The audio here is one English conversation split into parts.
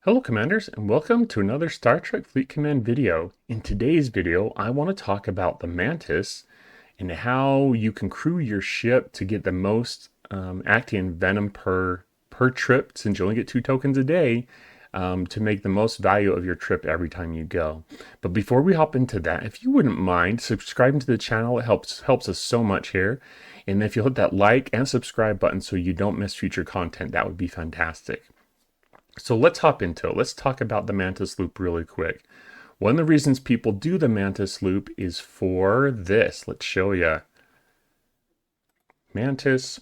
Hello Commanders, and welcome to another Star Trek Fleet Command video. In today's video, I want to talk about the Mantis and how you can crew your ship to get the most Actian Venom per trip, since you only get 2 tokens a day, to make the most value of your trip every time you go. But before we hop into that, if you wouldn't mind subscribing to the channel, it helps us so much here. And if you'll hit that like and subscribe button so you don't miss future content, that would be fantastic. So let's hop into it. Let's talk about the Mantis loop really quick. One of the reasons people do the Mantis loop is for this. Let's show you. Mantis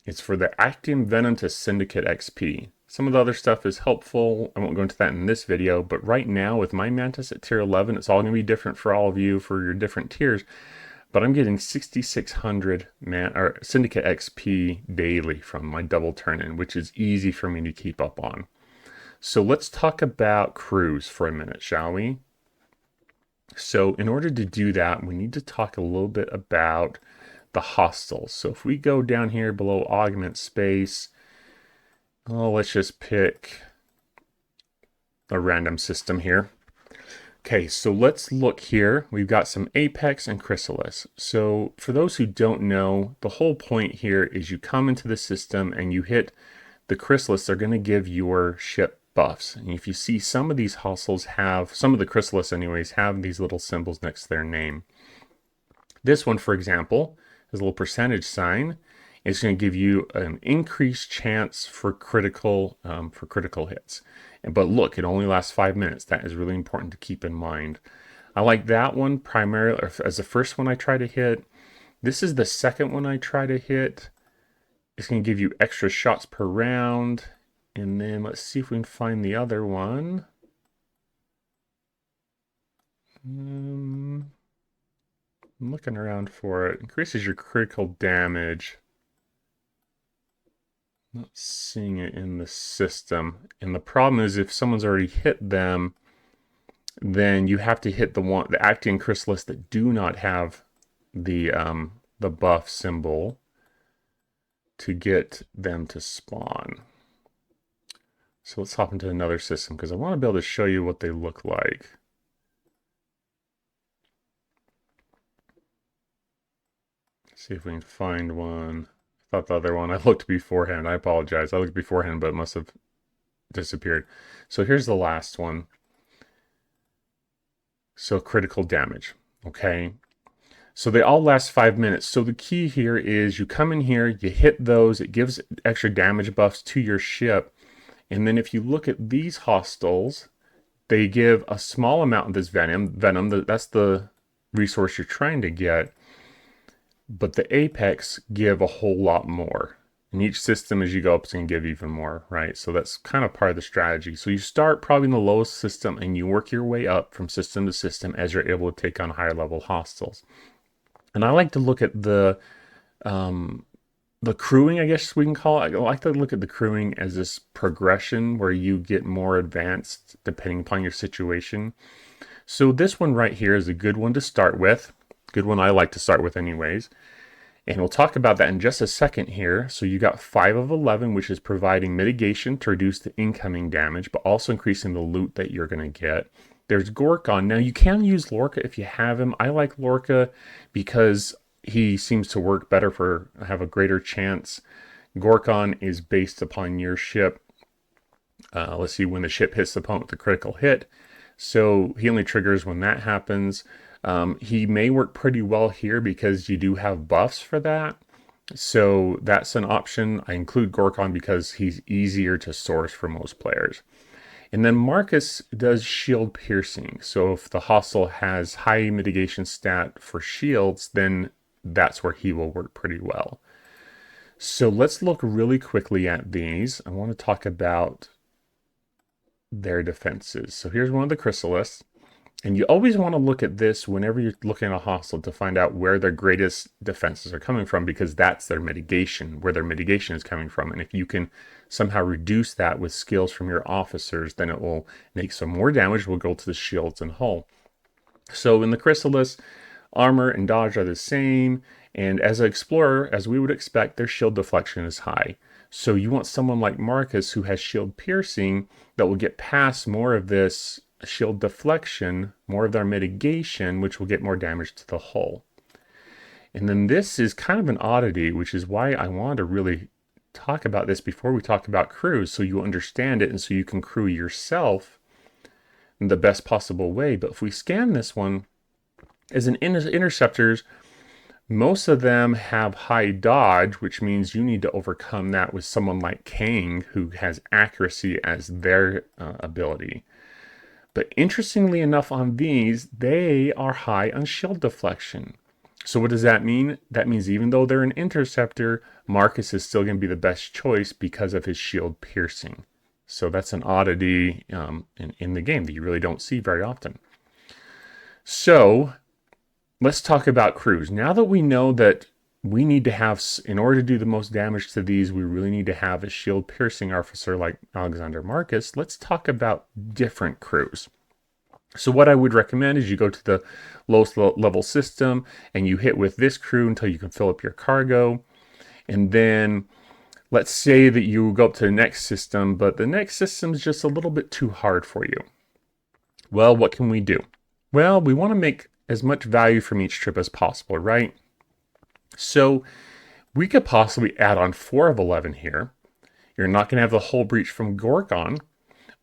is for the Actium Venom to Syndicate XP. Some of the other stuff is helpful. I won't go into that in this video, but right now with my Mantis at tier 11, it's all going to be different for all of you for your different tiers. But I'm getting 6,600 Syndicate XP daily from my double turn-in, which is easy for me to keep up on. So let's talk about crews for a minute, shall we? So in order to do that, we need to talk a little bit about the hostiles. So if we go down here below augment space, let's just pick a random system here. Okay, so let's look here. We've got some Apex and Chrysalis. So for those who don't know, the whole point here is you come into the system and you hit the Chrysalis. They're going to give your ship buffs. And if you see, some of these hostiles have, some of the Chrysalis anyways, have these little symbols next to their name. This one, for example, has a little percentage sign. It's going to give you an increased chance for critical hits. But look, it only lasts 5 minutes. That is really important to keep in mind. I like that one primarily as the first one I try to hit. This is the second one I try to hit. It's going to give you extra shots per round. And then let's see if we can find the other one. I'm looking around for it. Increases your critical damage. Not seeing it in the system. And the problem is if someone's already hit them, then you have to hit the Actian Chrysalis that do not have the buff symbol to get them to spawn. So let's hop into another system because I want to be able to show you what they look like. Let's see if we can find one. I thought the other one, I looked beforehand. I apologize. I looked beforehand, but it must have disappeared. So here's the last one. So critical damage, okay? So they all last 5 minutes. So the key here is you come in here, you hit those, it gives extra damage buffs to your ship. And then if you look at these hostiles, they give a small amount of this venom. That's the resource you're trying to get. But the Apex give a whole lot more. And each system as you go up is going to give even more, right? So that's kind of part of the strategy. So you start probably in the lowest system and you work your way up from system to system as you're able to take on higher level hostiles. And I like to look at the crewing, I guess we can call it. I like to look at the crewing as this progression where you get more advanced depending upon your situation. So this one right here is a good one to start with. Good one I like to start with anyways. And we'll talk about that in just a second here. So you got 5 of 11, which is providing mitigation to reduce the incoming damage, but also increasing the loot that you're going to get. There's Gorkon. Now you can use Lorca if you have him. I like Lorca because he seems to work better have a greater chance. Gorkon is based upon your ship. Let's see, when the ship hits the opponent with a critical hit. So he only triggers when that happens. He may work pretty well here because you do have buffs for that. So that's an option. I include Gorkon because he's easier to source for most players. And then Marcus does shield piercing. So if the hostile has high mitigation stat for shields, then that's where he will work pretty well. So let's look really quickly at these. I want to talk about their defenses. So here's one of the Chrysalis. And you always want to look at this whenever you're looking at a hostile to find out where their greatest defenses are coming from, because that's their mitigation, where their mitigation is coming from. And if you can somehow reduce that with skills from your officers, then it will make some more damage. We'll go to the shields and hull. So in the Chrysalis, armor and dodge are the same. And as an explorer, as we would expect, their shield deflection is high. So you want someone like Marcus who has shield piercing that will get past more of this shield deflection, more of their mitigation, which will get more damage to the hull. And then this is kind of an oddity, which is why I wanted to really talk about this before we talk about crews, so you understand it and so you can crew yourself in the best possible way. But if we scan this one, as an interceptors, most of them have high dodge, which means you need to overcome that with someone like Kang, who has accuracy as their ability. But interestingly enough, on these, they are high on shield deflection. So what does that mean? That means even though they're an interceptor, Marcus is still going to be the best choice because of his shield piercing. So that's an oddity in the game that you really don't see very often. So let's talk about crews. Now that we know that we need to have, in order to do the most damage to these, we really need to have a shield piercing officer like Alexander Marcus. Let's talk about different crews. So what I would recommend is you go to the lowest level system and you hit with this crew until you can fill up your cargo. And then let's say that you go up to the next system, but the next system is just a little bit too hard for you. Well, what can we do? Well, we want to make as much value from each trip as possible, right? So we could possibly add on 4 of 11 here. You're not going to have the hull breach from Gorgon,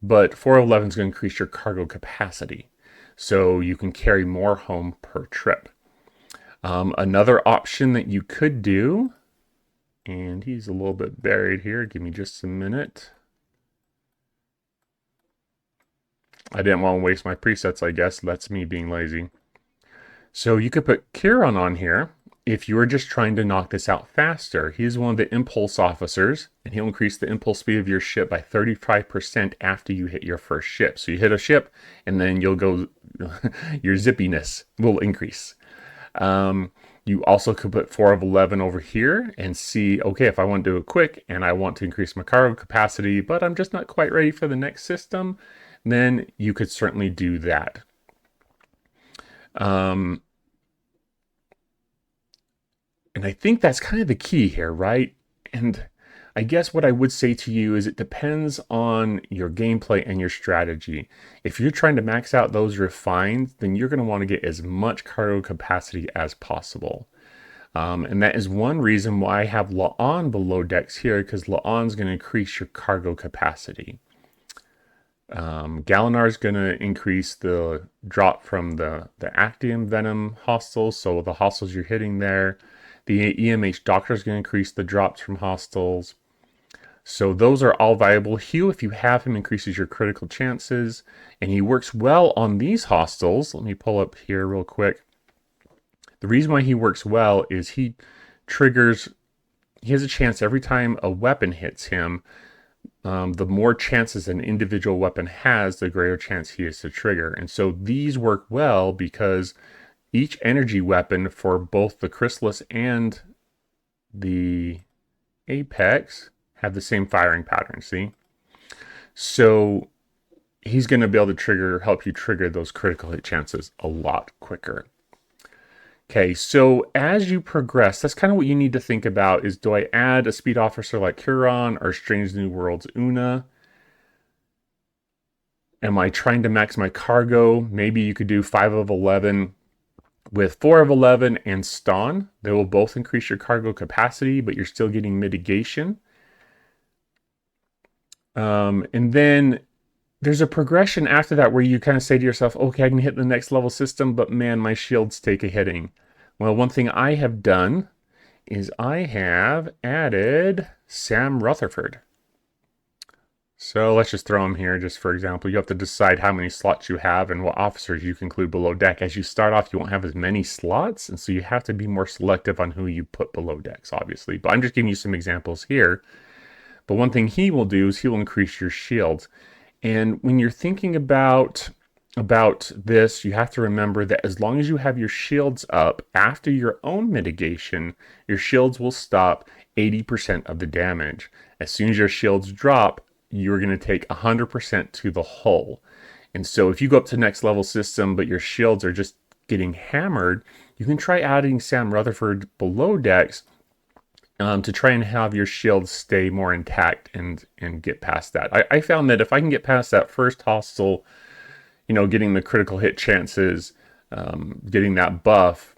but 4 of 11 is going to increase your cargo capacity. So you can carry more home per trip. Another option that you could do, and he's a little bit buried here. Give me just a minute. I didn't want to waste my presets, I guess. That's me being lazy. So you could put Kieran on here if you were just trying to knock this out faster. He's one of the impulse officers, and he'll increase the impulse speed of your ship by 35% after you hit your first ship. So you hit a ship, and then you'll go, your zippiness will increase. You also could put 4 of 11 over here and see, okay, if I want to do it quick and I want to increase my cargo capacity, but I'm just not quite ready for the next system, then you could certainly do that. And I think that's kind of the key here, right? And I guess what I would say to you is it depends on your gameplay and your strategy. If you're trying to max out those refined, then you're going to want to get as much cargo capacity as possible. And that is one reason why I have La'an below decks here, because La'an's going to increase your cargo capacity. Galinar is going to increase the drop from the Actium Venom hostiles, so the hostiles you're hitting there. The EMH Doctor is going to increase the drops from hostiles. So those are all valuable. Hugh, if you have him, increases your critical chances. And he works well on these hostiles. Let me pull up here real quick. The reason why he works well is he has a chance every time a weapon hits him. The more chances an individual weapon has, the greater chance he is to trigger. And so these work well because each energy weapon for both the Chrysalis and the Apex have the same firing pattern, see? So he's going to be able to help you trigger those critical hit chances a lot quicker. Okay, so as you progress, that's kind of what you need to think about is, do I add a speed officer like Huron or Strange New Worlds Una? Am I trying to max my cargo? Maybe you could do 5 of 11 with 4 of 11 and Ston. They will both increase your cargo capacity, but you're still getting mitigation. And then there's a progression after that where you kind of say to yourself, okay, I can hit the next level system, but man, my shields take a hitting. Well, one thing I have done is I have added Sam Rutherford. So let's just throw him here just for example. You have to decide how many slots you have and what officers you can include below deck. As you start off, you won't have as many slots, and so you have to be more selective on who you put below decks, obviously. But I'm just giving you some examples here. But one thing he will do is he will increase your shields. And when you're thinking about this, you have to remember that as long as you have your shields up after your own mitigation, your shields will stop 80% of the damage. As soon as your shields drop, you're going to take 100% to the hull. And so if you go up to next level system, but your shields are just getting hammered, you can try adding Sam Rutherford below decks to try and have your shield stay more intact and get past that. I found that if I can get past that first hostile, getting the critical hit chances, getting that buff.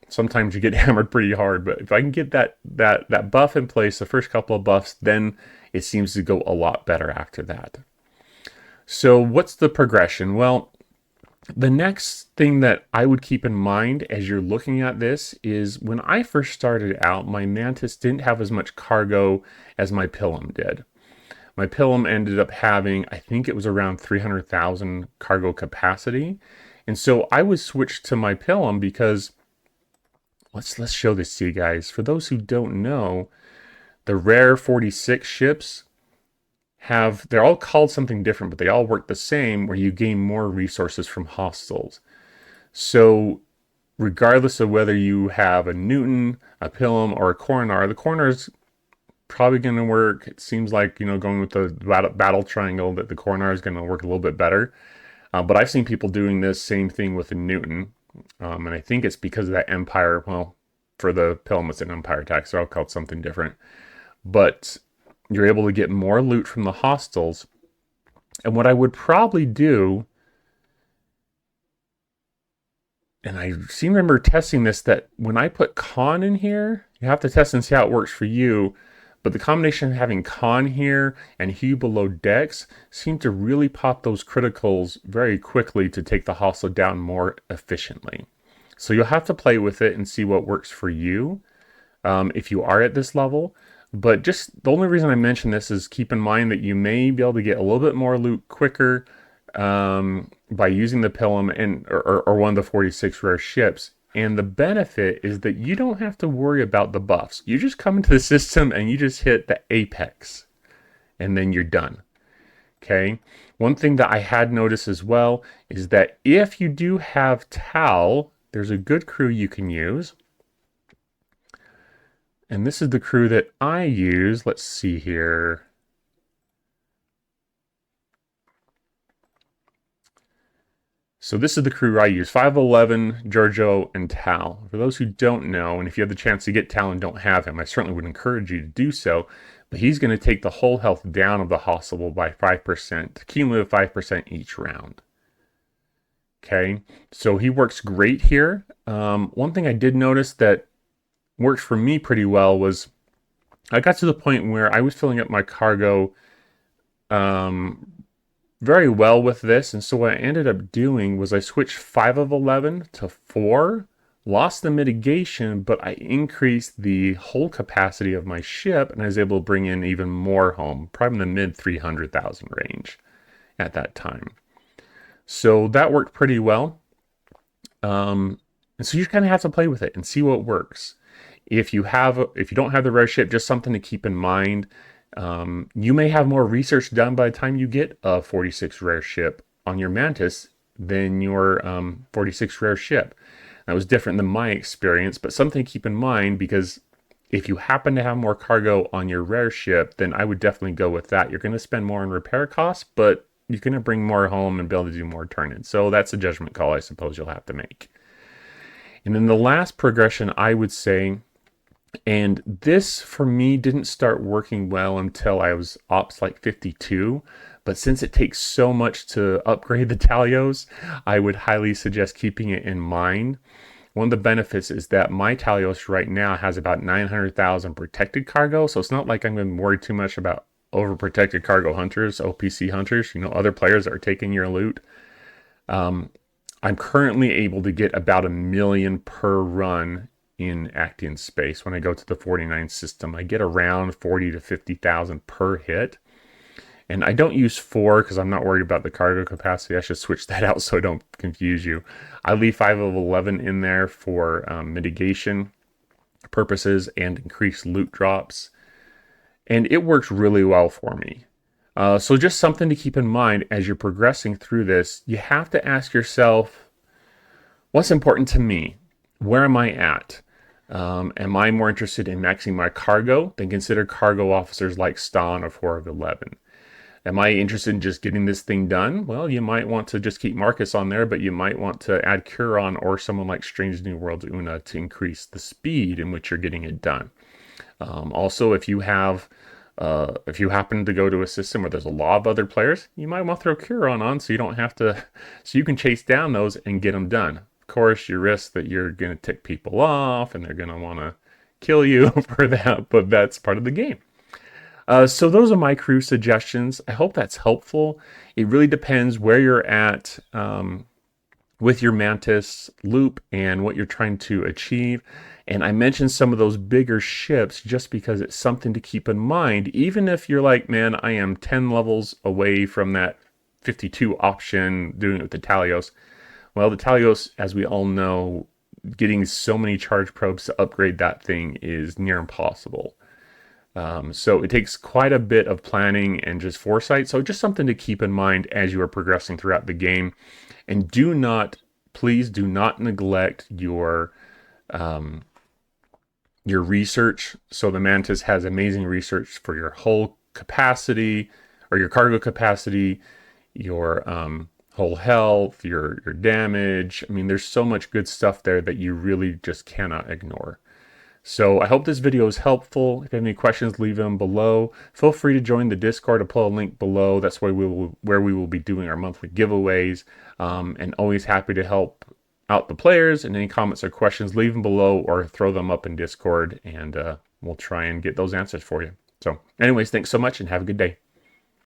Sometimes you get hammered pretty hard, but if I can get that buff in place, the first couple of buffs, then it seems to go a lot better after that. So what's the progression? Well, the next thing that I would keep in mind as you're looking at this is when I first started out, my Mantis didn't have as much cargo as my Pilum did. My Pilum ended up having, I think it was around 300,000 cargo capacity. And so I was switched to my Pilum because, let's show this to you guys. For those who don't know, the rare 46 ships they're all called something different, but they all work the same, where you gain more resources from hostiles. So regardless of whether you have a Newton, a Pilum, or a Coronar, the Coronar's probably going to work. It seems like, going with the battle triangle, that the Coronar is going to work a little bit better. But I've seen people doing this same thing with a Newton. And I think it's because of that Empire. Well, for the Pilum, it's an Empire attack, so I'll call it something different. But you're able to get more loot from the hostiles. And what I would probably do, and I seem to remember testing this, that when I put Con in here, you have to test and see how it works for you, but the combination of having Con here and Hue below decks seem to really pop those criticals very quickly to take the hostile down more efficiently. So you'll have to play with it and see what works for you if you are at this level. But just the only reason I mention this is keep in mind that you may be able to get a little bit more loot quicker by using the Pilum or one of the 46 rare ships. And the benefit is that you don't have to worry about the buffs. You just come into the system and you just hit the apex and then you're done. Okay. One thing that I had noticed as well is that if you do have Tal, there's a good crew you can use. And this is the crew that I use. Let's see here. So this is the crew I use. 511, Giorgio, and Tal. For those who don't know, and if you have the chance to get Tal and don't have him, I certainly would encourage you to do so. But he's going to take the whole health down of the hostile by 5%, cumulative 5% each round. Okay, so he works great here. One thing I did notice that worked for me pretty well was I got to the point where I was filling up my cargo very well with this, and so what I ended up doing was I switched 5 of 11 to 4, lost the mitigation, but I increased the hull capacity of my ship, and I was able to bring in even more home, probably in the mid 300,000 range at that time. So that worked pretty well. And so you kind of have to play with it and see what works. If you don't have the rare ship, just something to keep in mind. You may have more research done by the time you get a 46 rare ship on your Mantis than your 46 rare ship. That was different than my experience, but something to keep in mind, because if you happen to have more cargo on your rare ship, then I would definitely go with that. You're going to spend more on repair costs, but you're going to bring more home and be able to do more turn-ins. So that's a judgment call I suppose you'll have to make. And then the last progression I would say, and this for me didn't start working well until I was ops like 52, but since it takes so much to upgrade the Talios, I would highly suggest keeping it in mind. One of the benefits is that my Talios right now has about 900,000 protected cargo, so it's not like I'm going to worry too much about overprotected cargo hunters, OPC hunters, other players that are taking your loot. I'm currently able to get about 1 million per run in Actian space. When I go to the 49 system, I get around 40 to 50,000 per hit. And I don't use 4 because I'm not worried about the cargo capacity. I should switch that out so I don't confuse you. I leave 5 of 11 in there for mitigation purposes and increased loot drops. And it works really well for me. So just something to keep in mind as you're progressing through this. You have to ask yourself, what's important to me? Where am I at? Am I more interested in maxing my cargo? Then consider cargo officers like Stan or 4 of 11. Am I interested in just getting this thing done? Well, you might want to just keep Marcus on there, but you might want to add Curon or someone like Strange New Worlds Una to increase the speed in which you're getting it done. Also, if you happen to go to a system where there's a lot of other players, you might want to throw Curon on so you don't have to, so you can chase down those and get them done. Of course, you risk that you're going to tick people off and they're going to want to kill you for that, but that's part of the game. So those are my crew suggestions. I hope that's helpful. It really depends where you're at with your Mantis loop and what you're trying to achieve. And I mentioned some of those bigger ships just because it's something to keep in mind. Even if you're like, man, I am 10 levels away from that 52 option doing it with the Talios. Well, the Talios, as we all know, getting so many charge probes to upgrade that thing is near impossible. So it takes quite a bit of planning and just foresight. So just something to keep in mind as you are progressing throughout the game. And please do not neglect your research. So the Mantis has amazing research for your hull capacity or your cargo capacity, your hull health, your damage. I mean, there's so much good stuff there that you really just cannot ignore. So I hope this video is helpful. If you have any questions, leave them below. Feel free to join the Discord. I'll put a link below. That's where we will be doing our monthly giveaways. And always happy to help out the players. And any comments or questions, leave them below or throw them up in Discord, and we'll try and get those answers for you. So anyways, thanks so much and have a good day.